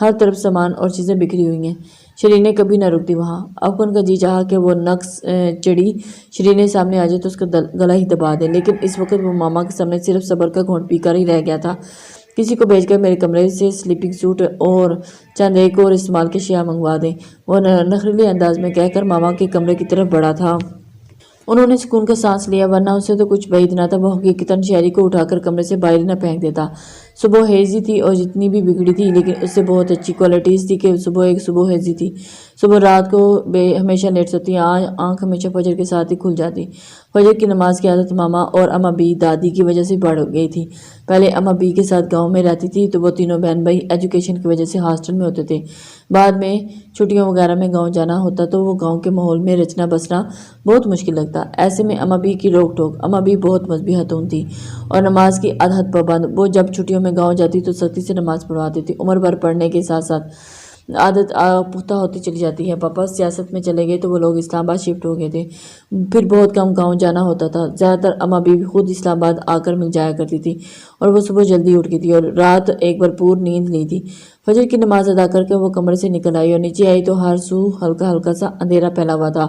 ہر طرف سامان اور چیزیں بکھری ہوئی ہیں۔ شیرینیں کبھی نہ رکتی وہاں۔ افغان کا جی چاہا کہ وہ نقص چڑی شیرینیں سامنے آ جائے تو اس کا گلا ہی دبا دے، لیکن اس وقت وہ ماما کے سامنے صرف صبر کا گھونٹ پی کر ہی رہ گیا تھا۔ کسی کو بھیج کر میرے کمرے سے سلیپنگ سوٹ اور چند ایک اور استعمال کے اشیاء منگوا دیں، وہ نخریلے انداز میں کہہ کر ماما کے کمرے کی طرف بڑھا تھا۔ انہوں نے سکون کا سانس لیا، ورنہ اسے تو کچھ بعید نہ تھا وہ حقیقتاً شہری کو اٹھا کر کمرے سے باہر نہ پھینک دیتا۔ صبح ہیزی تھی اور جتنی بھی بگڑی تھی، لیکن اس سے بہت اچھی کوالٹیز تھی کہ صبح ایک صبح ہیزی تھی۔ صبح رات کو ہمیشہ لیٹ سوتی، آنکھ ہمیشہ فجر کے ساتھ ہی کھل جاتی۔ فجر کی نماز کی عادت ماما اور اماں بی دادی کی وجہ سے بڑھ گئی تھی۔ پہلے اماں بی کے ساتھ گاؤں میں رہتی تھی تو وہ تینوں بہن بھائی ایجوکیشن کی وجہ سے ہاسٹل میں ہوتے تھے۔ بعد میں چھٹیوں وغیرہ میں گاؤں جانا ہوتا تو وہ گاؤں کے ماحول میں رچنا بسنا بہت مشکل لگتا۔ ایسے میں اماں بی کی روک ٹوک، اماں بی بہت مذہبی خاتون تھی اور نماز کی حد پابند۔ وہ جب چھٹیوں میں گاؤں جاتی تو سختی سے نماز پڑھواتی تھی۔ عمر بھر پڑھنے کے ساتھ ساتھ عادت پختہ ہوتی چلی جاتی ہے۔ پاپا سیاست میں چلے گئے تو وہ لوگ اسلام آباد شفٹ ہو گئے تھے، پھر بہت کم گاؤں جانا ہوتا تھا۔ زیادہ تر اماں بی خود اسلام آباد آ کر مل جایا کرتی تھی اور وہ صبح جلدی اٹھ گئی تھی اور رات ایک بھرپور نیند لی تھی۔ فجر کی نماز ادا کر کے وہ کمرے سے نکل آئی اور نیچے آئی تو ہر سو ہلکا ہلکا سا اندھیرا پھیلا ہوا تھا۔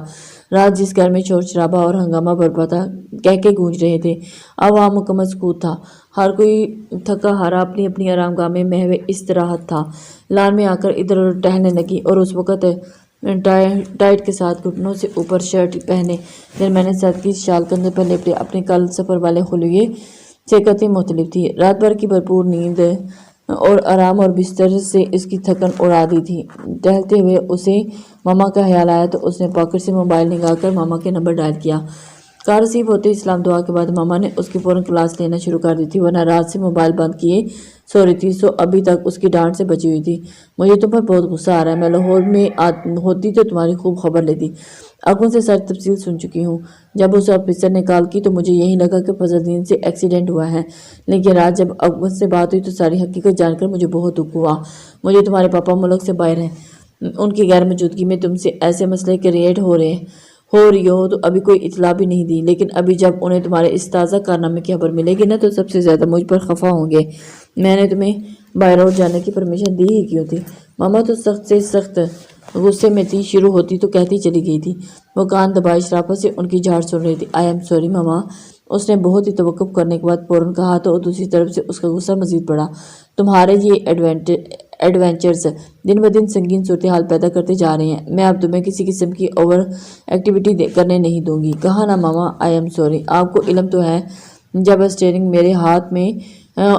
رات جس گھر میں شور شرابہ اور ہنگامہ برپا تھا، کہکے گونج رہے تھے، اب وہاں مکمل سکوت تھا۔ ہر کوئی تھکا ہارا اپنی اپنی آرام گاہ میں محو استراحت تھا۔ لان میں آ کر ادھر ادھر ٹہلنے لگی اور اس وقت ٹائٹ کے ساتھ گھٹنوں سے اوپر شرٹ پہنے درمیانے سطح کی شال کندھے پر لپٹے اپنے کل سفر والے خلیے سے قطعی مختلف تھی۔ رات بھر کی بھرپور نیند اور آرام اور بستر سے اس کی تھکن اڑا دی تھی۔ ٹہلتے ہوئے اسے ماما کا خیال آیا تو اس نے پاکٹ سے موبائل نکال کر ماما کے نمبر ڈائل کیا۔ کال ریسیو ہوتے اسلام دعا کے بعد ماما نے اس کی فوراً کلاس لینا شروع کر دی تھی، ورنہ رات سے موبائل بند کیے سو رہی تھی، سو ابھی تک اس کی ڈانٹ سے بچی ہوئی تھی۔ مجھے تم پر بہت غصہ آ رہا ہے، میں لاہور میں ہوتی تو تمہاری خوب خبر لیتی۔ افغان سے ساری تفصیل سن چکی ہوں۔ جب اس آفیسر نے کال کی تو مجھے یہی لگا کہ فضل الدین سے ایکسیڈنٹ ہوا ہے، لیکن رات جب افغان سے بات ہوئی تو ساری حقیقت جان کر مجھے بہت دکھ ہوا۔ مجھے تمہارے پاپا ملک سے باہر ہیں، ان کی غیر موجودگی میں تم سے ایسے مسئلے کریٹ ہو رہی ہو تو ابھی کوئی اطلاع بھی نہیں دی، لیکن ابھی جب انہیں تمہارے اس تازہ کارنامے کی خبر ملے گی نا تو سب سے زیادہ مجھ پر خفا ہوں گے۔ میں نے تمہیں بائی روڈ جانے کی پرمیشن دی ہی کیوں تھی؟ ماما تو سخت سے سخت غصے میں تھی، شروع ہوتی تو کہتی چلی گئی تھی۔ وہ کان دبائے شرافت سے ان کی جھاڑ سن رہی تھی۔ آئی ایم سوری ماما، اس نے بہت ہی توقف کرنے کے بعد فوراً کہا تو دوسری طرف سے اس کا غصہ مزید بڑھا۔ تمہارے یہ ایڈونچرز دن بدن سنگین صورتحال پیدا کرتے جا رہے ہیں، میں اب تمہیں کسی قسم کی اوور ایکٹیویٹی کرنے نہیں دوں گی۔ کہا نا ماما، آئی ایم سوری۔ آپ کو علم تو ہے جب اسٹیئرنگ میرے ہاتھ میں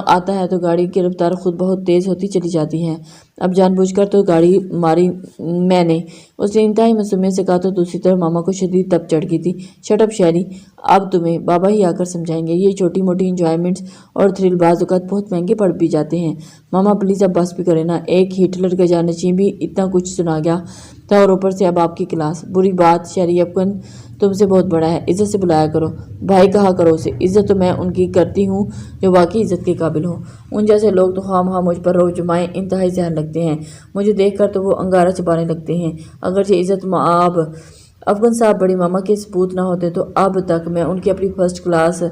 آتا ہے تو گاڑی کی رفتار خود بہت تیز ہوتی چلی جاتی ہے۔ اب جان بوجھ کر تو گاڑی ماری میں نے، اس نے انتہائی معصومیت سے کہا تو دوسری طرف ماما کو شدید تپ چڑھ گئی تھی۔ شٹ اپ شیری، اب تمہیں بابا ہی آ کر سمجھائیں گے۔ یہ چھوٹی موٹی انجوائمنٹس اور تھرل بعض اوقات بہت مہنگے پڑ بھی جاتے ہیں۔ ماما پلیز اب بس بھی کرے نا، ایک ہٹلر کا جانشین بھی اتنا کچھ سنا گیا تھا اور اوپر سے اب آپ کی کلاس۔ بری بات، شیری افغان تم سے بہت بڑا ہے، عزت سے بلایا کرو، بھائی کہا کرو اسے۔ عزت تو میں ان کی کرتی ہوں جو واقعی عزت کے قابل ہوں۔ ان جیسے لوگ تو خواہ مخواہ مجھ پر رو جمائیں انتہائی زہر لگتے ہیں، مجھے دیکھ کر تو وہ انگارہ چبانے لگتے ہیں، اگرچہ عزت مآب افغان صاحب بڑی ماما کے ثبوت نہ ہوتے تو اب تک میں ان کی اپنی فرسٹ کلاس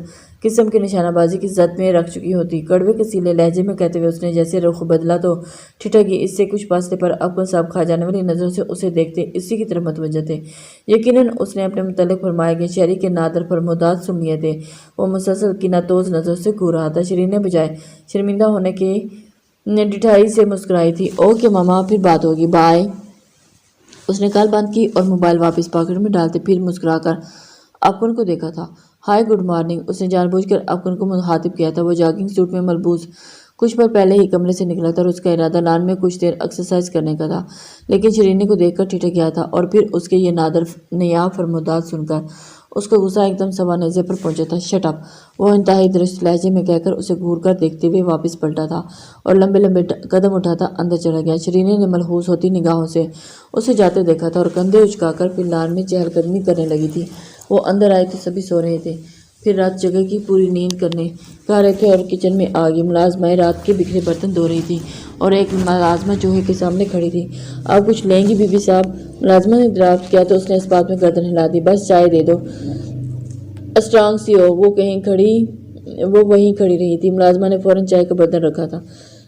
قسم کی نشانہ بازی کی زد میں رکھ چکی ہوتی۔ کڑوے کسیلے لہجے میں کہتے ہوئے اس نے جیسے رخ بدلا تو ٹھٹکی۔ اس سے کچھ فاصلے پر افغان صاحب کھا جانے والی نظروں سے اسے دیکھتے اسی کی طرف متوجہ تھے۔ یقیناً اس نے اپنے متعلق فرمائے گئے شہری کے نادر فرمودات سن لیے تھے۔ وہ مسلسل کینہ توز نظروں سے گھور رہا تھا۔ شیرینیں بجائے شرمندہ ہونے کے ڈٹھائی سے مسکرائی تھی۔ اوکے ماما، پھر بات ہوگی، بائے۔ اس نے کال بند کی اور موبائل واپس پاکٹ میں ڈالتے پھر مسکرا کر افغان کو دیکھا تھا۔ ہائی گڈ مارننگ، اس نے جان بوجھ کر افغان کو مخاطب کیا تھا۔ وہ جاگنگ سوٹ میں ملبوس کچھ پل پہلے ہی کمرے سے نکلا تھا اور اس کا ارادہ لان میں کچھ دیر ایکسرسائز کرنے کا تھا، لیکن شیرینی کو دیکھ کر ٹھٹک گیا تھا اور پھر اس کے یہ نادر نیاب فرمودات سن کر اس کا غصہ ایک دم سوا نیزے پر پہنچا تھا۔ شٹ اپ، وہ انتہائی درست لہجے میں کہہ کر اسے گھور کر دیکھتے ہوئے واپس پلٹا تھا اور لمبے لمبے قدم اٹھاتا اندر چلا گیا۔ شیرینی نے ملحوظ ہوتی نگاہوں سے اسے جاتے دیکھا تھا اور کندھے اچکا کر پھر لان میں چہل قدمی کرنے لگی تھی۔ وہ اندر آئے تو سبھی سو رہے تھے، پھر رات جگہ کی پوری نیند کرنے کھا رہے تھے اور کچن میں آ گئی ملازمہ رات کے بکھرے برتن دھو رہی تھی اور ایک ملازمہ چوہے کے سامنے کھڑی تھی۔ آپ کچھ لیں گی بی بی صاحب؟ ملازمہ نے ڈرافٹ کیا تو اس نے اس بات میں گردن ہلا دی۔ بس چائے دے دو، اسٹرانگ سی ہو۔ وہ وہیں کھڑی رہی تھی۔ ملازمہ نے فوراً چائے کا برتن رکھا تھا۔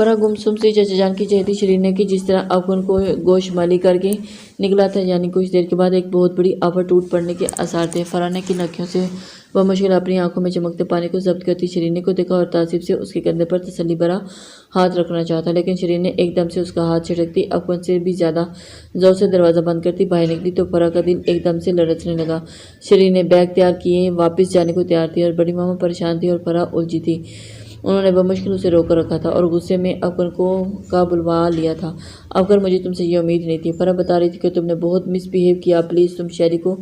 فرح گمسم سے چچا جان کی چہتی شرین نے کی جس طرح افغان کو گوش مالی کر کے نکلا تھا، یعنی کچھ دیر کے بعد ایک بہت بڑی آفت ٹوٹ پڑنے کے آثار تھے۔ فرح نے کن آنکھوں سے وہ مشکل اپنی آنکھوں میں چمکتے پانی کو ضبط کرتی شرین کو دیکھا اور تعصب سے اس کے کندھے پر تسلی بھرا ہاتھ رکھنا چاہتا، لیکن شرین نے ایک دم سے اس کا ہاتھ جھٹکتی افغان سے بھی زیادہ زور سے دروازہ بند کرتی باہر نکلی تو فرح کا دل ایک دم سے لرزنے لگا۔ شرین نے بیگ تیار کیے واپس جانے کو تیار تھی اور بڑی ماما پریشان تھی اور فرح الجھی تھی۔ انہوں نے بمشکل اسے روک کر رکھا تھا اور غصے میں افغان کا بلوا لیا تھا۔ افغان مجھے تم سے یہ امید نہیں تھی۔ فرح بتا رہی تھی کہ تم نے بہت مس بیہیو کیا، پلیز تم شیری کو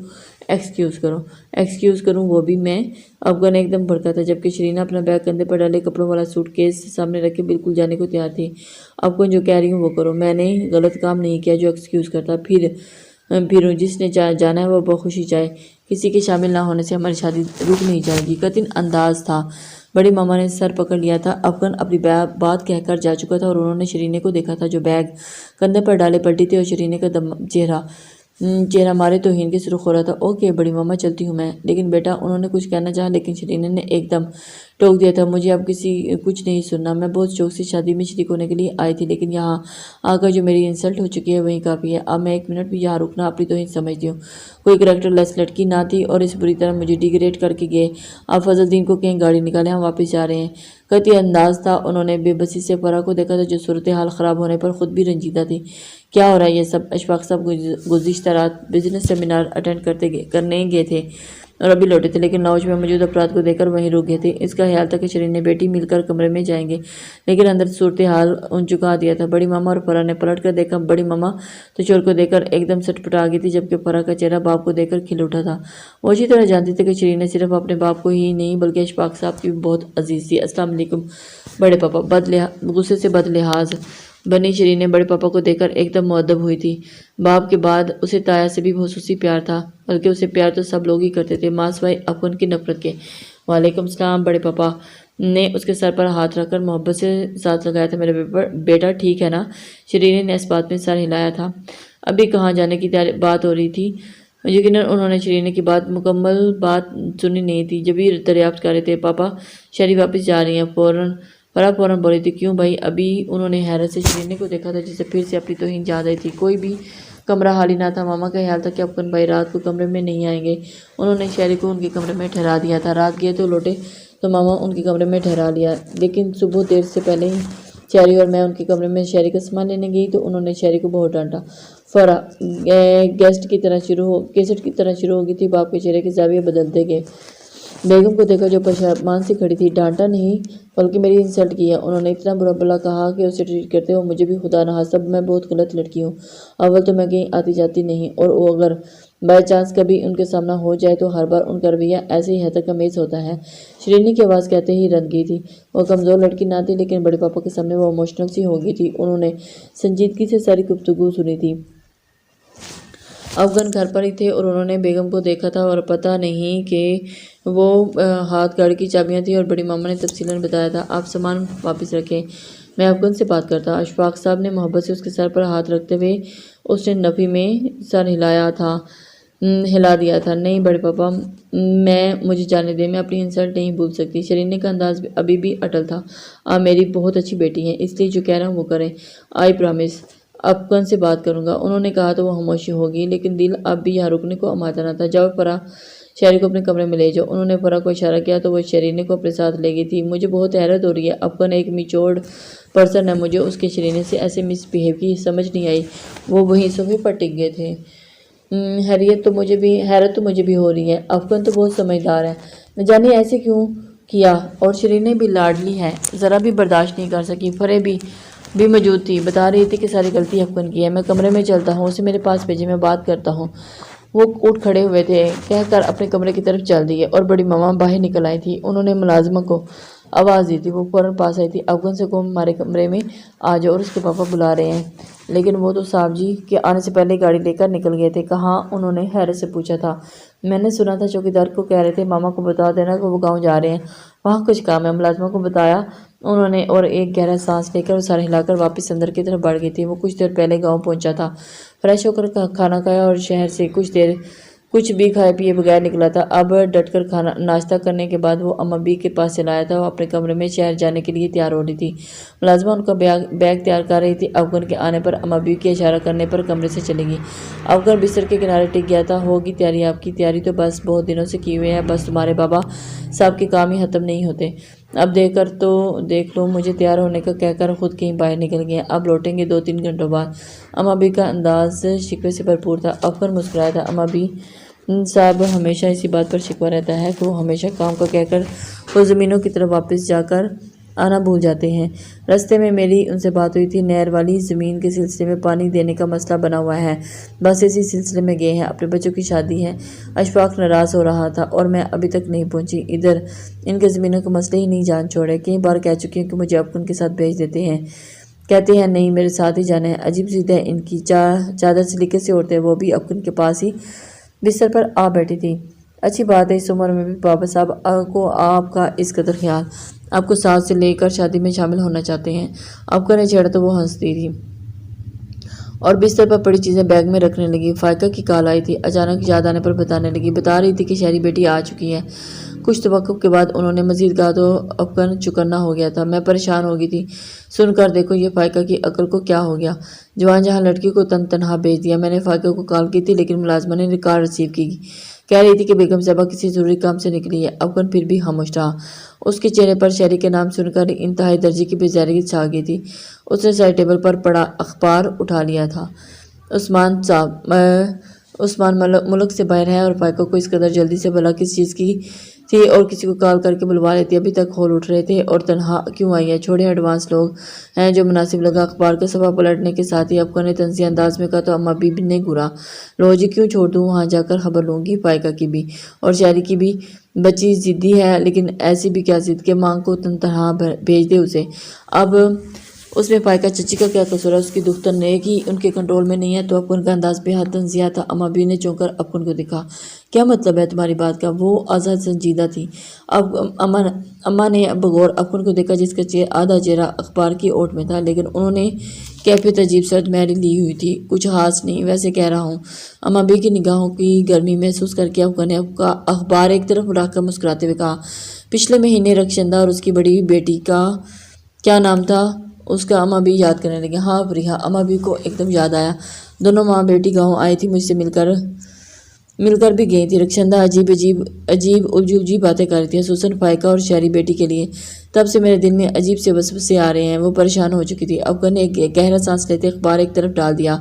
ایکسکیوز کرو۔ ایکسکیوز کروں وہ بھی میں؟ افغان ایک دم بھڑکا تھا جبکہ شرینہ اپنا بیگ کندھے پر ڈالے کپڑوں والا سوٹ کیس سامنے رکھے بالکل جانے کو تیار تھی۔ افغان جو کہہ رہی ہوں وہ کرو، میں نے غلط کام نہیں کیا جو ایکسکیوز کرتا پھروں جس نے جانا ہے وہ بخوشی جائے، کسی کے شامل نہ ہونے سے ہماری شادی رک نہیں جائے گی۔ قطعاً انداز تھا۔ بڑی ماما نے سر پکڑ لیا تھا۔ افغان اپنی بات کہہ کر جا چکا تھا اور انہوں نے شرینے کو دیکھا تھا جو بیگ کندھے پر ڈالے پلٹی تھی اور شرینے کا چہرہ مارے توہین کے سرخ ہو رہا تھا۔ اوکے بڑی ماما چلتی ہوں میں۔ لیکن بیٹا، انہوں نے کچھ کہنا چاہا لیکن شرینے نے ایک دم ٹوک دیا تھا، مجھے اب کچھ نہیں سننا۔ میں بہت شوق سے شادی میں شریک ہونے کے لیے آئی تھی لیکن یہاں آ کر جو میری انسلٹ ہو چکی ہے وہی کافی ہے۔ اب میں ایک منٹ بھی یہاں رکنا اپنی توہین سمجھتی ہوں۔ کوئی کریکٹر لیس لڑکی نہ تھی اور اس بری طرح مجھے ڈیگریڈ کر کے گئے۔ آپ فضل الدین کو کہیں گاڑی نکالیں، ہم واپس جا رہے ہیں۔ قطعی انداز تھا۔ انہوں نے بے بسی سے فرح کو دیکھا تھا جو صورتحال خراب ہونے پر خود بھی رنجیدہ تھی۔ کیا ہو رہا ہے یہ سب؟ اشفاق صاحب گزشتہ رات بزنس سیمینار اٹینڈ کرنے گئے تھے اور ابھی لوٹے تھے لیکن لاؤنج میں موجود افراد کو دیکھ کر وہیں رک گئے تھے۔ اس کا خیال تھا کہ شرین نے بیٹی مل کر کمرے میں جائیں گے لیکن اندر صورتحال چکا دیا تھا۔ بڑی ماما اور فرح نے پلٹ کر دیکھا۔ بڑی ماما تو چور کو دیکھ کر ایک دم سٹپٹا گئی تھی جبکہ فرح کا چہرہ باپ کو دیکھ کر کھل اٹھا تھا۔ وہ اچھی طرح جانتی تھی کہ شرین نے صرف اپنے باپ کو ہی نہیں بلکہ اشفاق صاحب کی بھی بہت عزیز تھی۔ السلام علیکم بڑے پاپا۔ غصے سے بد لحاظ بنی شرین نے بڑے پاپا کو دیکھ کر ایک دم مؤدب ہوئی تھی۔ باپ کے بعد اسے تایا سے بھی خصوصی پیار تھا، بلکہ اسے پیار تو سب لوگ ہی کرتے تھے ماں سوائے افغان کی نفرت کے۔ وعلیکم السلام۔ بڑے پاپا نے اس کے سر پر ہاتھ رکھ کر محبت سے ساتھ لگایا تھا۔ میرے بیٹا ٹھیک ہے نا؟ شرین نے اس بات میں سر ہلایا تھا۔ ابھی کہاں جانے کی بات ہو رہی تھی؟ یقیناً انہوں نے شرین کی مکمل بات سنی نہیں تھی جبھی دریافت کر رہے تھے۔ پاپا شیری واپس جا رہی ہیں؟ فرح فوراً بولی تھی۔ کیوں بھائی؟ ابھی انہوں نے حیرت سے شرین کو دیکھا تھا جسے پھر سے اپنی توہین یاد آئی تھی۔ کوئی بھی کمرہ خالی نہ تھا۔ ماما کا خیال تھا کہ افغان بھائی رات کو کمرے میں نہیں آئیں گے۔ انہوں نے شیری کو ان کے کمرے میں ٹھہرا دیا تھا۔ رات گئے تو لوٹے تو ماما ان کے کمرے میں ٹھہرا لیا، لیکن صبح دیر سے پہلے ہی شیری اور میں ان کے کمرے میں شیری کا سامان لینے گئی تو انہوں نے شیری کو بہت ڈانٹا۔ فرح کیسٹ کی طرح شروع ہو گئی تھی۔ باپ کے چہرے کے زاویے بدلتے گئے۔ بیگم کو دیکھا جو پشیمان سے کھڑی تھی۔ ڈانٹا نہیں بلکہ میری انسلٹ کی ہے۔ انہوں نے اتنا برا بھلا کہا کہ اسے ٹریٹ کرتے ہو مجھے بھی خدا نخواستہ میں بہت غلط لڑکی ہوں۔ اول تو میں کہیں آتی جاتی نہیں اور وہ اگر بائی چانس کبھی ان کے سامنا ہو جائے تو ہر بار ان کا رویہ ایسے ہی حیرت انگیز ہوتا ہے۔ شرینی کی آواز کہتے ہی رن گئی تھی۔ وہ کمزور لڑکی نہ تھی لیکن بڑے پاپا کے سامنے وہ ایموشنل سی ہو گئی تھی۔ انہوں نے سنجیدگی سے ساری گفتگو سنی تھی۔ افغان گھر پر ہی تھے اور انہوں نے بیگم کو دیکھا تھا اور پتہ نہیں کہ وہ ہاتھ گاڑی کی چابیاں تھیں اور بڑی ماما نے تفصیلاً بتایا تھا۔ آپ سامان واپس رکھیں، میں افغان سے بات کرتا۔ اشفاق صاحب نے محبت سے اس کے سر پر ہاتھ رکھتے ہوئے اس نے نفی میں سر ہلا دیا تھا۔ نہیں بڑے پاپا، مجھے جانے دیں، میں اپنی انسلٹ نہیں بھول سکتی۔ شرین کا انداز ابھی بھی اٹل تھا۔ آپ میری بہت اچھی بیٹی ہیں، اس لیے جو کہہ رہا ہوں وہ کریں۔ آئی پرامس افغان سے بات کروں گا۔ انہوں نے کہا تو وہ خاموشی ہوگی لیکن دل اب بھی یہاں رکنے کو آمادہ نہ تھا۔ جاؤ فرح، شیری کو اپنے کمرے میں لے جاؤ۔ انہوں نے فرح کو اشارہ کیا تو وہ شرین کو اپنے ساتھ لے گئی تھی۔ مجھے بہت حیرت ہو رہی ہے، افغان ایک میچورڈ پرسن ہے، مجھے اس کے شرین سے ایسے مس بیہیو کی سمجھ نہیں آئی۔ وہ وہیں صوفے پر ٹک گئے تھے۔ حیرت تو مجھے بھی ہو رہی ہے، افغان تو بہت سمجھدار ہے، نہ جانے ایسے کیوں کیا۔ اور شرین بھی لاڈلی ہے، ذرا بھی برداشت نہیں کر سکی۔ فرح بھی موجود تھی، بتا رہی تھی کہ ساری غلطی افغان کی ہے۔ میں کمرے میں چلتا ہوں، اسے میرے پاس بھیجیں، میں بات کرتا ہوں۔ وہ اٹھ کھڑے ہوئے تھے، کہہ کر اپنے کمرے کی طرف چل دیے اور بڑی ماما باہر نکل آئی تھی۔ انہوں نے ملازمہ کو آواز دی تھی، وہ فوراً پاس آئی تھی۔ افغان سے کہو ہمارے کمرے میں آ جاؤ اور اس کے پاپا بلا رہے ہیں۔ لیکن وہ تو صاحب جی کے آنے سے پہلے گاڑی لے کر نکل گئے تھے۔ کہاں؟ انہوں نے حیرت سے پوچھا تھا۔ میں نے سنا تھا چوکیدار کو کہہ رہے تھے ماما کو بتا دینا کہ وہ گاؤں جا رہے ہیں، وہاں کچھ کام ہے۔ ملازمہ کو بتایا انہوں نے اور ایک گہرا سانس لے کر وہ سر ہلا کر واپس اندر کی طرف بڑھ گئی تھی۔ وہ کچھ دیر پہلے گاؤں پہنچا تھا، فریش ہو کر کھانا کھایا اور شہر سے کچھ دیر کچھ بھی کھائے پیے بغیر نکلا تھا۔ اب ڈٹ کر ناشتہ کرنے کے بعد وہ اما بی کے پاس چلا آیا تھا۔ وہ اپنے کمرے میں شہر جانے کے لیے تیار ہو رہی تھی۔ ملازمہ ان کا بیگ تیار کر رہی تھی۔ افغان کے آنے پر اما بی کے اشارہ کرنے پر کمرے سے چلے گی۔ افغان بستر کے کنارے ٹک گیا تھا۔ ہوگی تیاری آپ کی؟ تیاری تو بس بہت دنوں سے کی ہوئی ہے، بس تمہارے بابا صاحب کے کام ہی ختم نہیں ہوتے۔ اب دیکھ لو، مجھے تیار ہونے کا کہہ کر خود کہیں باہر نکل گئے، اب لوٹیں گے 2-3 گھنٹوں بعد۔ اما بی کا انداز شکوے سے بھرپور تھا۔ افغان مسکرایا تھا۔ اما بی صاحب ہمیشہ اسی بات پر شکوہ رہتا ہے کہ وہ ہمیشہ کام کا کہہ کر خود زمینوں کی طرف واپس جا کر آنا بھول جاتے ہیں۔ راستے میں میری ان سے بات ہوئی تھی، نہر والی زمین کے سلسلے میں پانی دینے کا مسئلہ بنا ہوا ہے، بس اسی سلسلے میں گئے ہیں، اپنے بچوں کی شادی ہے۔ اشفاق ناراض ہو رہا تھا، اور میں ابھی تک نہیں پہنچی ادھر، ان کے زمینوں کے مسئلے ہی نہیں جان چھوڑے، کئی بار کہہ چکی ہوں کہ مجھے افغان کے ساتھ بھیج دیتے ہیں، کہتے ہیں نہیں میرے ساتھ ہی جانا ہے۔ عجیب ضد ہے ان کی۔ چادر سلیقے سے اوڑھتے وہ بھی افغان کے پاس ہی بستر پر آ بیٹھی تھی۔ اچھی بات ہے، اس عمر میں بھی بابا صاحب کو آپ کا اس قدر خیال، آپ کو ساتھ سے لے کر شادی میں شامل ہونا چاہتے ہیں۔ افغان نے چھیڑا تو وہ ہنستی تھی اور بستر پر پڑی چیزیں بیگ میں رکھنے لگی۔ فائقہ کی کال آئی تھی، اچانک یاد آنے پر بتانے لگی، بتا رہی تھی کہ شہری بیٹی آ چکی ہے۔ کچھ توقف کے بعد انہوں نے مزید کہا تو افغان چکنا ہو گیا تھا۔ میں پریشان ہو گئی تھی سن کر، دیکھو یہ فائقہ کی عقل کو کیا ہو گیا، جوان جہاں لڑکی کو تنہا بھیج دیا۔ میں نے فائقہ کو کال کی تھی لیکن ملازمہ نے ریکارڈ ریسیو کی، کہہ رہی تھی کہ بیگم صاحبہ کسی ضروری کام سے نکلی ہے۔ افغان پھر بھی خاموش رہا۔ اس کے چہرے پر شہری کے نام سن کر انتہائی درجے کی بیزاری چھا گئی تھی۔ اس نے سائڈ ٹیبل پر پڑا اخبار اٹھا لیا تھا۔ عثمان ملک سے باہر ہے، اور فائقہ کو اس قدر جلدی سے بھلا کس چیز کی تھی، اور کسی کو کال کر کے بلوا لیتی، ابھی تک کھول اٹھ رہے تھے، اور تنہا کیوں آئی ہے؟ چھوڑے ایڈوانس لوگ ہیں جو مناسب لگا۔ اخبار کا صفحہ پلٹنے کے ساتھ ہی افغان نے طنزیہ انداز میں کہا تو اما بی نے گھورا، لو جی کیوں چھوڑ دوں، وہاں جا کر خبر لوں گی، فائقہ کی بھی اور شہری کی بھی۔ بچی ضدی ہے، لیکن ایسی بھی کیا ضد کہ ماں کو تنہا بھیج دے اسے، اب اس میں فائقہ چچی کا کیا قصور ہے، اس کی دختر نیکی ان کے کنٹرول میں نہیں ہے۔ تو افغان کا انداز بے حد طنزیہ تھا۔ اما بی نے چونک کر افغان کو دیکھا، کیا مطلب ہے تمہاری بات کا؟ وہ آزاد سنجیدہ تھی۔ اما نے بغور افغان کو دیکھا جس کا آدھا چہرہ اخبار کی اوٹ میں تھا، لیکن انہوں نے کیفیت عجیب سرد محری لی ہوئی تھی۔ کچھ خاص نہیں، ویسے کہہ رہا ہوں۔ اما بی کی نگاہوں کی گرمی محسوس کر کے افغان نے اخبار ایک طرف رکھ کر مسکراتے ہوئے کہا، پچھلے مہینے رخشندہ اور اس کی بڑی بیٹی کا کیا نام تھا اس کا؟ اما بی یاد کرنے لگے۔ ہاں فریحہ۔ اما بی کو ایک دم یاد آیا، دونوں ماں بیٹی گاؤں آئی تھی، مجھ سے مل کر بھی گئی تھی۔ رخشندہ عجیب الجھی باتیں کر رہی تھی، خصوصاً فائقہ اور شہری بیٹی کے لیے۔ تب سے میرے دل میں عجیب سے وسوسے آ رہے ہیں۔ وہ پریشان ہو چکی تھی۔ افغان نے ایک گہرا سانس لیتے اخبار ایک طرف ڈال دیا۔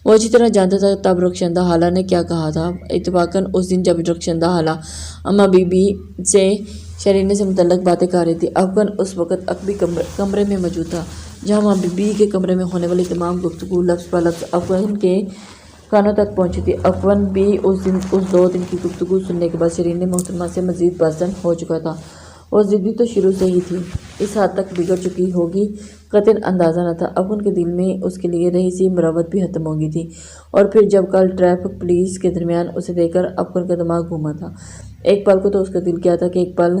وہ اچھی طرح جانتا تھا تب رخشندہ حالہ نے کیا کہا تھا۔ اتفاقاً اس دن جب رخشندہ حالہ اما بی سے شرینے سے متعلق باتیں کر رہی تھی، افغان اس وقت عقبی کمرے میں موجود تھا جہاں اما بی کے کمرے میں ہونے والی تمام گفتگو لفظ بہ لفظ افغان کے کانوں تک پہنچی تھی۔ افغان بھی اس 2 دن کی گفتگو سننے کے بعد شرین محترمہ سے مزید بازدن ہو چکا تھا۔ وہ ضدی تو شروع سے ہی تھی، اس حد تک بگڑ چکی ہوگی قطعاً اندازہ نہ تھا۔ افغان کے دل میں اس کے لیے رہی سی مروت بھی ختم ہو گئی تھی، اور پھر جب کل ٹریفک پولیس کے درمیان اسے دیکھ کر افغان کا دماغ گھوما تھا۔ ایک پل کو تو اس کا دل کیا تھا کہ ایک پل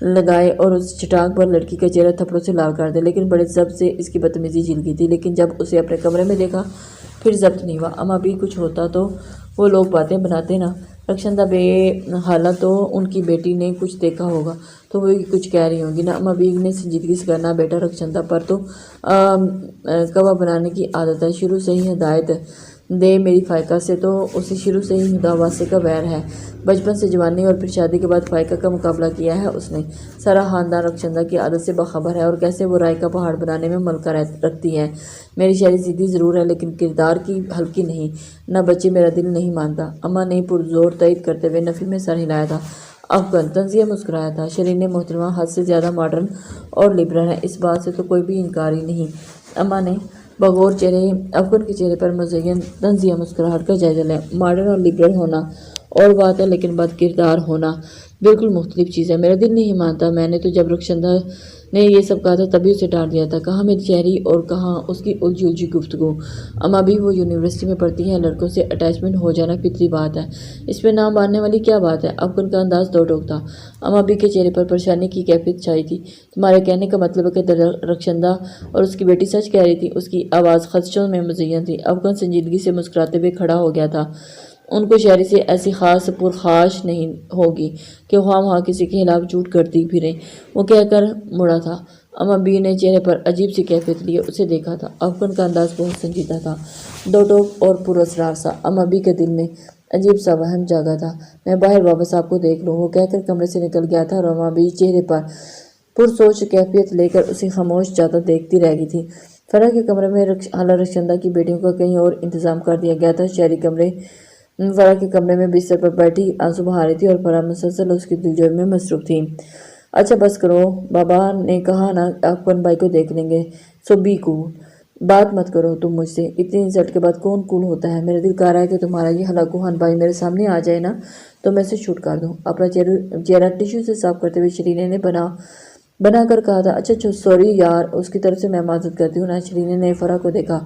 لگائے اور اس چٹاک پر لڑکی کا چہرہ تھپڑوں سے لال کر دے، لیکن بڑے ضبط سے اس کی بدتمیزی جھل گئی تھی۔ لیکن جب اسے اپنے کمرے میں دیکھا پھر ضبط نہیں ہوا۔ اما بھی کچھ ہوتا تو وہ لوگ باتیں بناتے نا، رخشندہ بے حالہ تو ان کی بیٹی نے کچھ دیکھا ہوگا تو وہ کچھ کہہ رہی ہوں گی نا۔ اما بیگ نے سنجیدگی سے کہا، بیٹا رخشندہ پر تو کوا بنانے کی عادت ہے، شروع سے ہی ہدایت دے میری فائقہ سے تو اسے شروع سے ہی خدا واسطے کا ویر ہے، بچپن سے جوانی اور پھر شادی کے بعد فائقہ کا مقابلہ کیا ہے اس نے۔ سارا خاندان رخشندہ کی عادت سے باخبر ہے اور کیسے وہ رائے کا پہاڑ بنانے میں ملکہ رکھتی ہے۔ میری شہری ضدی ضرور ہے لیکن کردار کی ہلکی نہیں، نہ بچے میرا دل نہیں مانتا۔ اما نے پرزور تائید کرتے ہوئے نفی میں سر ہلایا تھا۔ افغان طنزیہ مسکرایا تھا، شرین محترمہ حد سے زیادہ ماڈرن اور لبرل ہے، اس بات سے تو کوئی بھی انکار ہی نہیں۔ اما نے بغور افغان کے چہرے پر مزین طنزیہ مسکراہٹ کا جائزہ لیا۔ ماڈرن اور لبرل ہونا اور بات ہے لیکن بد کردار ہونا بالکل مختلف چیز ہے۔ میرا دل نہیں مانتا، میں نے تو جب رخشندہ نے یہ سب کہا تھا تبھی اسے ڈانٹ دیا تھا، کہاں میری شہری اور کہاں اس کی الجھی گفتگو۔ اما بھی وہ یونیورسٹی میں پڑھتی ہیں، لڑکوں سے اٹیچمنٹ ہو جانا فطری بات ہے، اس میں نہ ماننے والی کیا بات ہے؟ افغان کا انداز دو ٹوک تھا۔ اما بھی کے چہرے پر پریشانی کی کیفیت چھائی تھی۔ تمہارے کہنے کا مطلب ہے کہ رخشندہ اور اس کی بیٹی سچ کہہ رہی تھی؟ اس کی آواز خدشوں میں مزین تھی۔ افغان سنجیدگی سے مسکراتے ہوئے کھڑا ہو گیا تھا۔ ان کو شہری سے ایسی خاص پرخاش نہیں ہوگی کہ خواہ وہاں کسی کے خلاف جھوٹ کرتی پھرے، وہ کہہ کر مڑا تھا۔ اما بی نے چہرے پر عجیب سی کیفیت لیے اسے دیکھا تھا۔ افغان کا انداز بہت سنجیدہ تھا، دو ٹوک اور پراسرار سا۔ اما بی کے دل میں عجیب سا وہم جاگا تھا۔ میں باہر واپس آپ کو دیکھ لوں، وہ کہہ کر کمرے سے نکل گیا تھا اور اما بی چہرے پر پرسوچ کیفیت لے کر اسے خاموش جاتا دیکھتی رہ گئی تھی۔ فرح کے کمرے میں خالہ رخشندہ کی بیٹیوں کا کہیں اور انتظام کر دیا گیا تھا۔ شہری فرح کے کمرے میں بستر پر بیٹھی آنسو بہا رہی تھی اور فرح مسلسل اس کی دلجوئی میں مصروف تھی۔ اچھا بس کرو، بابا نے کہا نا افغان بھائی کو دیکھ لیں گے، سو بی کول۔ بات مت کرو تم مجھ سے، اتنی انسلٹ کے بعد کون کول ہوتا ہے؟ میرا دل کہہ رہا ہے کہ تمہارا یہ ہلاکو خان بھائی میرے سامنے آ جائے نا تو میں اسے شوٹ کر دوں۔ اپنا چہرہ ٹیشو سے صاف کرتے ہوئے شرینے نے بنا کر کہا تھا۔ اچھا سوری یار، اس کی طرف سے میں معذرت کرتی ہوں نا۔ شرینے نے فرح کو دیکھا،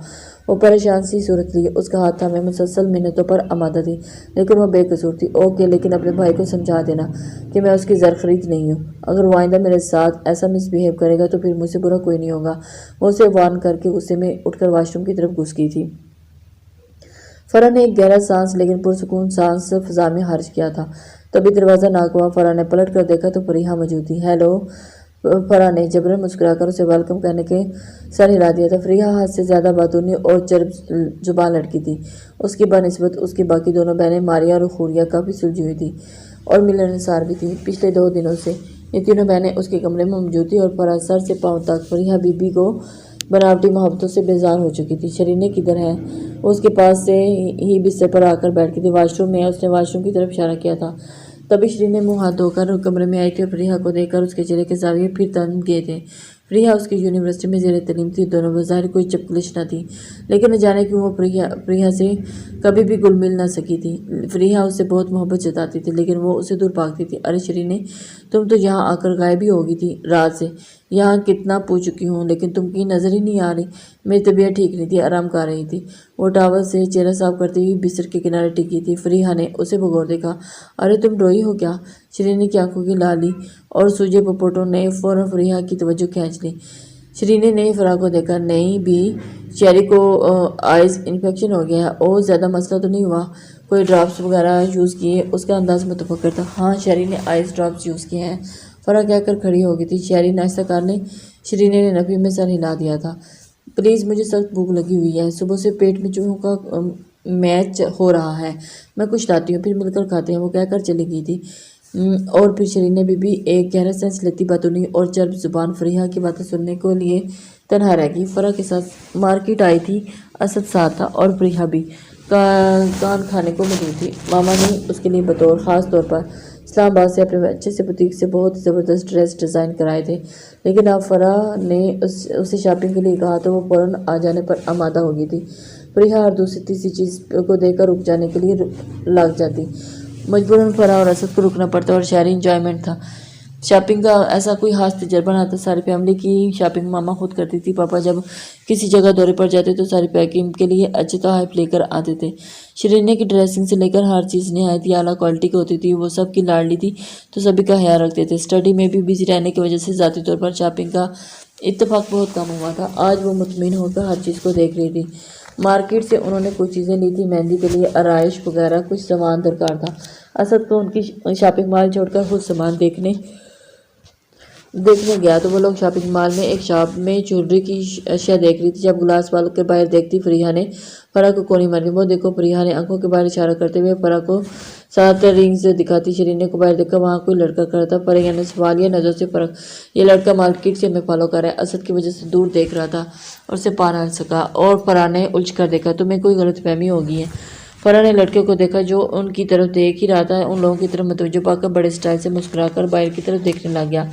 وہ پریشان سی صورت لیے اس کا ہاتھ تھامے مسلسل منتوں پر آمادہ تھی، لیکن وہ بے قصور تھی۔ اوکے، لیکن اپنے بھائی کو سمجھا دینا کہ میں اس کی زر خرید نہیں ہوں۔ اگر وہ آئندہ میرے ساتھ ایسا مس بہیو کرے گا تو پھر مجھ سے برا کوئی نہیں ہوگا۔ وہ اسے وارن کر کے غصے میں اٹھ کر واش روم کی طرف گھس گئی تھی۔ فرح نے ایک گہرا سانس لیکن پرسکون سانس فضا میں خارج کیا تھا، تبھی دروازہ ناک ہوا۔ فرح نے پلٹ کر دیکھا تو فریحہ موجود تھی۔ ہیلو، فرح نے جبراً مسکرا کر اسے ویلکم کہنے کے سر ہلا دیا تھا۔ فریحہ حد سے زیادہ باتونی اور چرب زبان لڑکی تھی۔ اس کی بنسبت اس کی باقی دونوں بہنیں ماریا اور خوریا کافی سلجھی ہوئی تھی اور ملنسار بھی تھی۔ پچھلے 2 دنوں سے یہ تینوں بہنیں اس کے کمرے میں موجود تھیں اور فرح سر سے پاؤں تک فریحہ بی بی کو بناوٹی محبتوں سے بیزار ہو چکی تھی۔ شرینے کدھر ہے؟ وہ اس کے پاس سے ہی بستر پر آ کر بیٹھ گئی تھی۔ واش روم میں ہے، اس نے واش روم کی طرف اشارہ کیا تھا۔ تبھی شرینے منہ ہاتھ دھو کر کمرے میں آئی تھی اور فریحہ کو دیکھ کر اس کے چہرے کے زاویے پھر تن گئے تھے۔ فریحہ اس کی یونیورسٹی میں زیر تعلیم تھی، دونوں بظاہر کوئی چپکلش نہ تھی، لیکن نہ جانے کیوں وہ فریحہ سے کبھی بھی گل مل نہ سکی تھی۔ فریحہ اس سے بہت محبت جتاتی تھی لیکن وہ اسے دور بھاگتی تھی۔ ارے شرینے، تم تو یہاں آ کر غائب ہی ہو گئی تھی رات سے۔ یہاں کتنا پو چکی ہوں لیکن تم کی نظر ہی نہیں آ رہی۔ میری طبیعت ٹھیک نہیں تھی، آرام کر رہی تھی۔ وہ ٹاول سے چہرہ صاف کرتی ہوئی بستر کے کنارے ٹکی تھی۔ فریحہ نے اسے بغور دیکھا۔ ارے تم روئی ہو کیا؟ شرینے کی آنکھوں کی لالی اور سوجے پپوٹوں نے فوراً فریحہ کی توجہ کھینچ لی۔ شرینے نے فرح کو دیکھا۔ نہیں بھی، چیری کو آئز انفیکشن ہو گیا ہے۔ اوہ، زیادہ مسئلہ تو نہیں ہوا؟ کوئی ڈراپس وغیرہ یوز کیے؟ اس کا انداز متفکر تھا۔ ہاں، شیری نے آئز ڈراپس یوز کیے ہیں، فرح کہہ کر کھڑی ہو گئی تھی۔ شیری ناشتہ کر لیں؟ شرینے نے نفی میں سر ہلا دیا تھا۔ پلیز، مجھے سخت بھوک لگی ہوئی ہے، صبح سے پیٹ میں چوہوں کا میچ ہو رہا ہے، میں کچھ لاتی ہوں، پھر مل کر کھاتے ہیں، وہ کہہ کر چلی گئی تھی۔ اور پھر شرینے بی بی ایک گہرا سانس لیتی باتونی اور چرب زبان فریحہ کی باتیں سننے کے لیے تنہا رہ گئی۔ فرح کے ساتھ مارکیٹ آئی تھی، اسد ساتھ تھا اور فریحہ بھی کان کھانے کو موجود تھی۔ ماما نے اس کے لیے بطور خاص طور پر اسلام آباد سے اپنے اچھے سے بوتیک سے بہت زبردست ڈریس ڈیزائن کرائے تھے، لیکن اب فرح نے اسے شاپنگ کے لیے کہا تو وہ فوراً آ جانے پر آمادہ ہو گئی تھی۔ فریحہ ہر دوسری تیسری چیز کو دیکھ کر رک جانے کے لیے لگ جاتی۔ مجبوراً فرح اور اسد کو رکنا پڑتا اور شہری انجوائمنٹ تھا۔ شاپنگ کا ایسا کوئی خاص تجربہ نہ تھا، ساری فیملی کی شاپنگ ماما خود کرتی تھی۔ پاپا جب کسی جگہ دورے پر جاتے تو ساری پیکنگ کے لیے اچھے تحائف لے کر آتے تھے۔ شرینے کی ڈریسنگ سے لے کر ہر چیز نہایت ہی اعلیٰ کوالٹی کی ہوتی تھی، وہ سب کی لاڈلی تھی تو سبھی کا خیال رکھتے تھے۔ اسٹڈی میں بھی بزی رہنے کی وجہ سے ذاتی طور پر شاپنگ کا اتفاق بہت کم ہوا تھا۔ آج وہ مطمئن ہو کر ہر چیز کو دیکھ رہی تھی۔ مارکیٹ سے انہوں نے کچھ چیزیں لی تھی، مہندی کے لیے آرائش وغیرہ، کچھ سامان درکار تھا۔ اسد کو ان کی شاپنگ مال چھوڑ کر خود سامان دیکھنے گیا تو وہ لوگ شاپنگ مال میں ایک شاپ میں جویلری کی اشیاء دیکھ رہی تھی۔ جب گلاس وال کے باہر دیکھتی فریحہ نے فرح کو کونے ماری۔ وہ دیکھو، فریحہ نے آنکھوں کے باہر اشارہ کرتے ہوئے فرح کو 7 رنگز دکھاتی۔ شرینے کو باہر دیکھا، وہاں کوئی لڑکا کھڑا تھا۔ فریحہ نے سوالیہ نظروں سے یہ لڑکا مارکیٹ سے ہمیں فالو کر رہا ہے، اسد کی وجہ سے دور دیکھ رہا تھا اور اسے پا نہ سکا۔ اور فرح نے الجھ کر دیکھا، تمہیں کوئی غلط فہمی ہوگی ہے۔ فرح نے لڑکے کو دیکھا جو ان کی طرف دیکھ ہی رہا تھا، ان لوگوں کی طرف متوجہ پا کر بڑے سٹائل سے مسکرا کر باہر کی طرف دیکھنے لگ گیا۔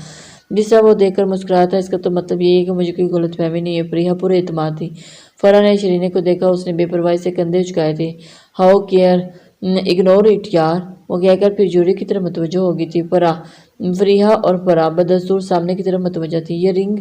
جس طرح وہ دیکھ کر مسکرایا تھا، اس کا تو مطلب یہ ہے کہ مجھے کوئی غلط فہمی نہیں ہے۔ فریحہ پورے اعتماد تھی۔ فرح نے شرینے کو دیکھا، اس نے بے پرواہی سے کندھے جھکائے تھے۔ ہاؤ کیئر، اگنور اٹ یار۔ وہ کہہ کر پھر جوری کی طرف متوجہ ہو گئی تھی۔ فریحہ اور فرا بدستور سامنے کی طرف متوجہ تھی۔ یہ رنگ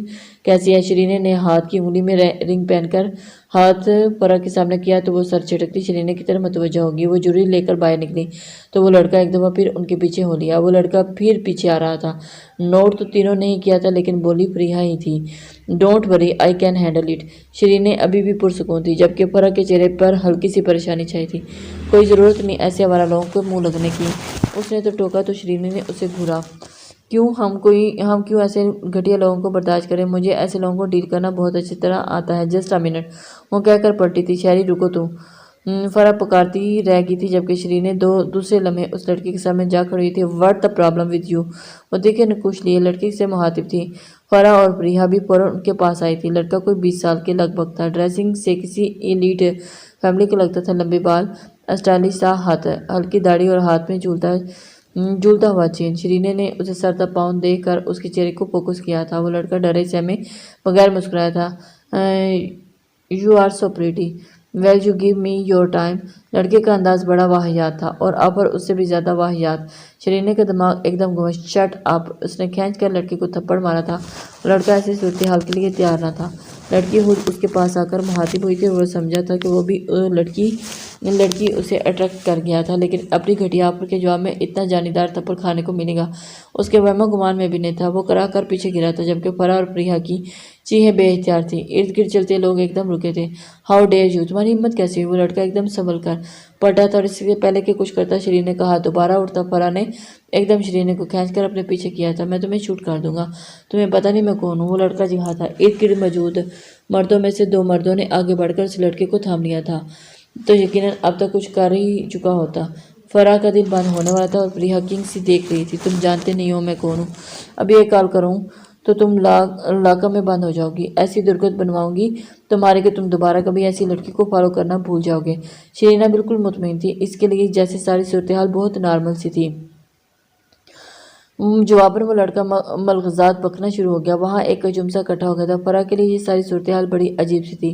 کیسی ہے؟ شرینے نے ہاتھ کی انگلی میں رنگ پہن کر ہاتھ فرا کے سامنے کیا تو وہ سر چھٹکتی شرینے کی طرف متوجہ ہوگی۔ وہ جوری لے کر باہر نکلی تو وہ لڑکا ایک دفعہ پھر ان کے پیچھے ہو لیا۔ وہ لڑکا پھر پیچھے آ رہا تھا۔ نوٹ تو تینوں نے ہی کیا تھا لیکن بولی فریحہ ہی تھی۔ Don't worry I can handle it. شرینے ابھی بھی پرسکون تھی جبکہ فرا کے چہرے پر ہلکی سی پریشانی چھائی تھی۔ کوئی ضرورت نہیں ایسے آوارہ لوگوں کو منہ لگنے کی۔ اس نے تو ٹوکا تو شرینے نے اسے گھورا۔ ہم کیوں ایسے گھٹیا لوگوں کو برداشت کریں؟ مجھے ایسے لوگوں کو ڈیل کرنا بہت اچھی طرح آتا ہے۔ جسٹ اے منٹ، وہ کہہ کر پلٹی تھی۔ شہری رکو تو۔ فرا پکارتی رہ گئی تھی جبکہ شرینے دوسرے لمحے اس لڑکی کے سامنے جا کھڑی ہوئی تھی۔ What the problem with you? وہ دیکھے نکوش لیے لڑکی سے مخاطب تھی۔ فرا اور فریحہ بھی فوراً ان کے پاس آئی تھی۔ لڑکا کوئی 20 سال کے لگ بھگ تھا۔ ڈریسنگ سے کسی ایلیٹ فیملی کا لگتا تھا۔ لمبے بال، اسٹائلش سا ہاتھ، ہلکی داڑھی اور ہاتھ میں جھولتا ہوا چین۔ شرینے نے اسے سر تک پاؤں دے کر اس کے چہرے کو فوکس کیا تھا۔ وہ لڑکا ڈرے سہمے بغیر مسکرایا تھا۔ You are so pretty, well you give me your time. لڑکے کا انداز بڑا واہیات تھا اور آفر اس سے بھی زیادہ واہیات۔ شرینے کا دماغ ایک دم گم۔ شٹ اپ، اس نے کھینچ کر لڑکے کو تھپڑ مارا تھا۔ لڑکا ایسی صورتحال کے لیے تیار نہ تھا۔ لڑکی خود اس کے پاس آ کر مخاطب ہوئی تھی اور وہ سمجھا تھا کہ وہ بھی لڑکی اسے اٹریکٹ کر گیا تھا، لیکن اپنی گھٹیا آفر کے جواب میں اتنا جانیدار تھپڑ کھانے کو ملے گا اس کے وہم و گمان میں بھی نہیں تھا۔ وہ کرا کر پیچھے گرا تھا جبکہ فرا اور فریحہ کی چیخیں بے اختیار تھیں۔ ارد گرد چلتے لوگ ایک دم رکے تھے۔ ہاؤ ڈیئر یو، تمہاری ہمت کیسی ہوئی؟ وہ لڑکا ایک دم سنبھل کر پلٹا تھا اور اس سے پہلے کہ کچھ کرتا شرینے کا ہاتھ دوبارہ اٹھتا فرا نے ایک دم شرینے کو کھینچ کر اپنے پیچھے کیا تھا۔ میں تمہیں شوٹ کر دوں گا، تمہیں پتہ نہیں میں کون ہوں؟ وہ لڑکا جھنکا تھا۔ ارد گرد موجود مردوں میں سے 2 مردوں نے آگے بڑھ کر اس لڑکے کو تھام لیا تھا تو یقیناً اب تک کچھ کر ہی چکا ہوتا۔ فرا کا دل بند ہونے والا تھا اور فریحہ کنگ سی دیکھ رہی تھی۔ تم جانتے نہیں ہو میں کون ہوں؟ ابھی ایک کال کروں تو تم لاکہ میں بند ہو جاؤ گی۔ ایسی درگت بنواؤں گی تمہاری کہ تم دوبارہ کبھی ایسی لڑکی کو فالو کرنا بھول جاؤ گے۔ شرینہ بالکل مطمئن تھی اس کے لیے، جیسے ساری صورتحال بہت نارمل سی تھی۔ جواباً وہ لڑکا ملغزات بکنا شروع ہو گیا۔ وہاں ایک ہجوم سا اکٹھا ہو گیا تھا۔ فرا کے لیے یہ ساری صورتحال بڑی عجیب سی تھی۔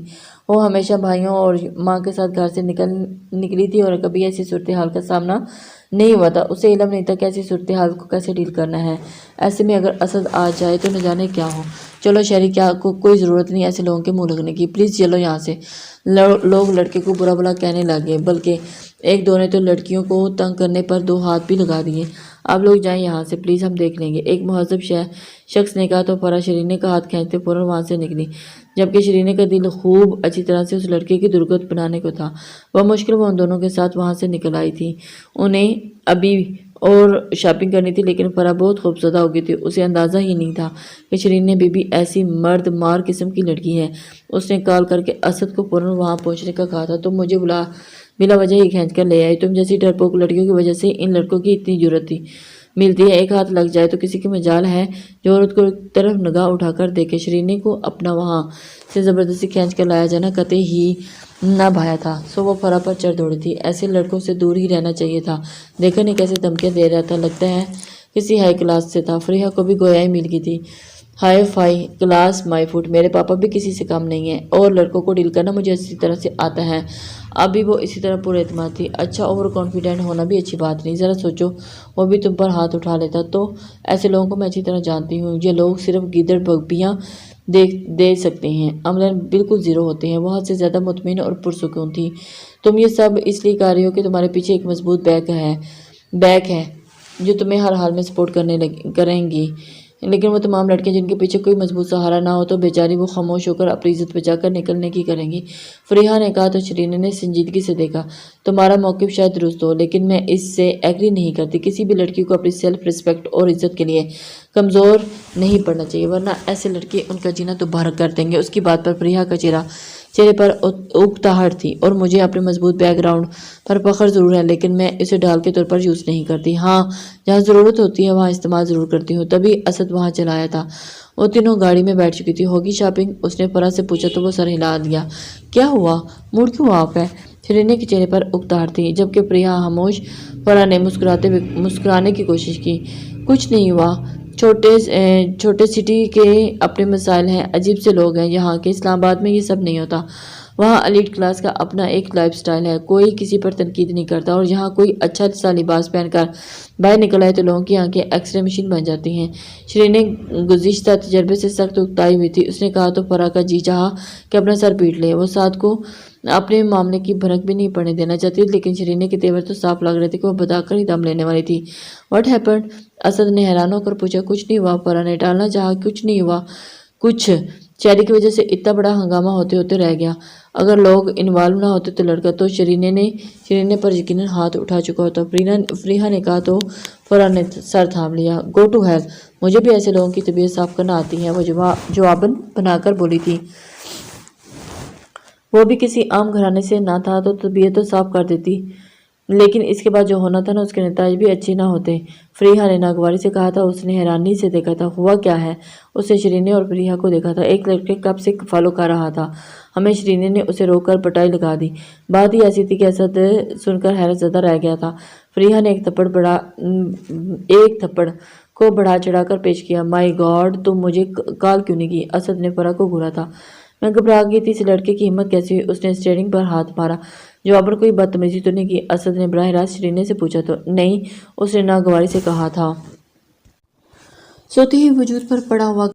وہ ہمیشہ بھائیوں اور ماں کے ساتھ گھر سے نکلی تھی اور کبھی ایسی صورتحال کا سامنا نہیں ہوا تھا۔ اسے علم نہیں تھا کہ ایسی صورتحال کو کیسے ڈیل کرنا ہے۔ ایسے میں اگر اسد آ جائے تو نہ جانے کیا ہو۔ چلو شہری، کیا کوئی ضرورت نہیں ایسے لوگوں کے منہ لگنے کی، پلیز چلو یہاں سے۔ لوگ لڑکے کو برا بھلا کہنے لگے، بلکہ ایک دو نے تو لڑکیوں کو تنگ کرنے پر 2 ہاتھ بھی لگا دیے۔ آپ لوگ جائیں یہاں سے پلیز، ہم دیکھ لیں گے، ایک مہذب شخص نے کہا تو فرا شرینے کا ہاتھ کھینچتے فوراً وہاں سے نکلی، جبکہ شرینے کا دل خوب اچھی طرح سے اس لڑکے کی درگت بنانے کو تھا۔ وہ مشکل وہ ان دونوں کے ساتھ وہاں سے نکل آئی تھی۔ انہیں ابھی اور شاپنگ کرنی تھی لیکن فرا بہت خوفزدہ ہو گئی تھی۔ اسے اندازہ ہی نہیں تھا کہ شرینے بی بی ایسی مرد مار قسم کی لڑکی ہے۔ اس نے کال کر کے اسد کو فوراً وہاں پہنچنے کا کہا تھا۔ تم مجھے بلا وجہ ہی کھینچ کر لے آئی، تم جیسی ڈرپوک لڑکیوں کی وجہ سے ان لڑکوں کی اتنی جرأت ملتی ہے، ایک ہاتھ لگ جائے تو کسی کی مجال ہے جو عورت کو ایک طرف نگاہ اٹھا کر دیکھے۔ شرینے کو اپنا وہاں سے زبردستی کھینچ کر لایا جانا قطعی ہی نہ بھایا تھا، سو وہ فرا پر چڑھ دوڑی تھی۔ ایسے لڑکوں سے دور ہی رہنا چاہیے تھا۔ دیکھا نہیں کیسے دھمکیاں دے رہا تھا، لگتا ہے کسی ہائی کلاس سے تھا۔ فریحہ کو بھی گویا ہی مل گئی تھی۔ Hi fi class my foot, میرے پاپا بھی کسی سے کم نہیں ہیں اور لڑکوں کو ڈیل کرنا مجھے اسی طرح سے آتا ہے۔ اب بھی وہ اسی طرح پر اعتماد تھی۔ اچھا، اوور کانفیڈنٹ ہونا بھی اچھی بات نہیں، ذرا سوچو وہ بھی تم پر ہاتھ اٹھا لیتا تو۔ ایسے لوگوں کو میں اچھی طرح جانتی ہوں، یہ لوگ صرف گیدڑ بگھیاں دے سکتے ہیں، عملاً بالکل زیرو ہوتے ہیں۔ وہ حد سے زیادہ مطمئن اور پرسکون تھی۔ تم یہ سب اس لیے کر رہی ہو کہ تمہارے پیچھے ایک مضبوط بیک ہے جو تمہیں ہر حال میں سپورٹ کریں گی، لیکن وہ تمام لڑکیاں جن کے پیچھے کوئی مضبوط سہارا نہ ہو تو بیچاری وہ خاموش ہو کر اپنی عزت بچا کر نکلنے کی کریں گی۔ فریحہ نے کہا تو شرینے نے سنجیدگی سے دیکھا۔ تمہارا موقف شاید درست ہو لیکن میں اس سے ایگری نہیں کرتی۔ کسی بھی لڑکی کو اپنی سیلف ریسپیکٹ اور عزت کے لیے کمزور نہیں پڑنا چاہیے، ورنہ ایسے لڑکے ان کا جینا دوبارہ کر دیں گے۔ اس کی بات پر فریحہ کا چہرے پر اکتاہٹ تھی۔ اور مجھے اپنے مضبوط بیک گراؤنڈ پر فخر ضرور ہے لیکن میں اسے ڈھال کے طور پر یوز نہیں کرتی۔ ہاں، جہاں ضرورت ہوتی ہے وہاں استعمال ضرور کرتی ہوں۔ تبھی اسد وہاں چلا آیا تھا۔ وہ تینوں گاڑی میں بیٹھ چکی تھی۔ ہوگی شاپنگ؟ اس نے فرا سے پوچھا تو وہ سر ہلا دیا۔ کیا ہوا؟ موڈ کیوں آف ہے؟ شرینے کے چہرے پر اکتاہٹ تھی جبکہ فریحہ خاموش۔ فرا نے مسکرانے کی کوشش کی۔ کچھ نہیں ہوا، چھوٹے سٹی کے اپنے مسائل ہیں، عجیب سے لوگ ہیں یہاں کے، اسلام آباد میں یہ سب نہیں ہوتا۔ وہاں ایلیٹ کلاس کا اپنا ایک لائف سٹائل ہے، کوئی کسی پر تنقید نہیں کرتا، اور یہاں کوئی اچھا سا لباس پہن کر باہر نکل آئے تو لوگوں کی آنکھیں ایکس رے مشین بن جاتی ہیں۔ شرین نے گزشتہ تجربے سے سخت اکتائی ہوئی تھی۔ اس نے کہا تو فرح کا جی چاہا کہ اپنا سر پیٹ لے۔ وہ سعد کو اپنے معاملے کی بھنک بھی نہیں پڑنے دینا چاہتی، لیکن شرین کے تیور تو صاف لگ رہے تھے کہ وہ بتا کر ہی دم لینے والی تھی۔ What happened? اسد نے حیران ہو کر پوچھا۔ کچھ نہیں ہوا، فرح نے ٹالنا چاہا۔ کچھ نہیں ہوا۔ کچھ چیری کی وجہ سے اتنا بڑا ہنگامہ ہوتے ہوتے رہ گیا۔ اگر لوگ انوالو نہ ہوتے تو لڑکا تو شرین پر یقیناً ہاتھ اٹھا چکا ہوتا۔ فریحہ نے کہا تو فرح نے سر تھام لیا۔ گو ٹو ہیل، مجھے بھی ایسے لوگوں کی طبیعت صاف کرنا آتی ہے، وہ جواباً بنا کر بولی تھی۔ وہ بھی کسی عام گھرانے سے نہ تھا تو طبیعت تو صاف کر دیتی، لیکن اس کے بعد جو ہونا تھا نا، اس کے نتائج بھی اچھے نہ ہوتے۔ فریحہ نے ناگواری سے کہا تھا۔ اس نے حیرانی سے دیکھا تھا۔ ہوا کیا ہے؟ اس نے شرین اور فریحہ کو دیکھا تھا۔ ایک لڑکے کب سے فالو کر رہا تھا ہمیں۔ شرین نے اسے روک کر پٹائی لگا دی۔ بات ہی ایسی تھی کہ اسد سن کر حیرت زدہ رہ گیا تھا۔ فریحہ نے ایک تھپڑ کو بڑھا چڑھا کر پیش کیا۔ مائی گاڈ، تم مجھے کال کیوں نہیں کی؟ اسد نے فرح کو گھورا تھا۔ میں گھبرا گئی تھی۔ اس لڑکے کی ہمت کیسی ہوئی؟ اس نے اسٹیئرنگ پر ہاتھ مارا۔ جواباً کوئی بدتمیزی تو نہیں کی؟ اسد نے براہ راست شرین سے پوچھا تو نہیں، اس نے ناگواری سے کہا تھا۔ سوتے ہی وجود پر پڑا ہوا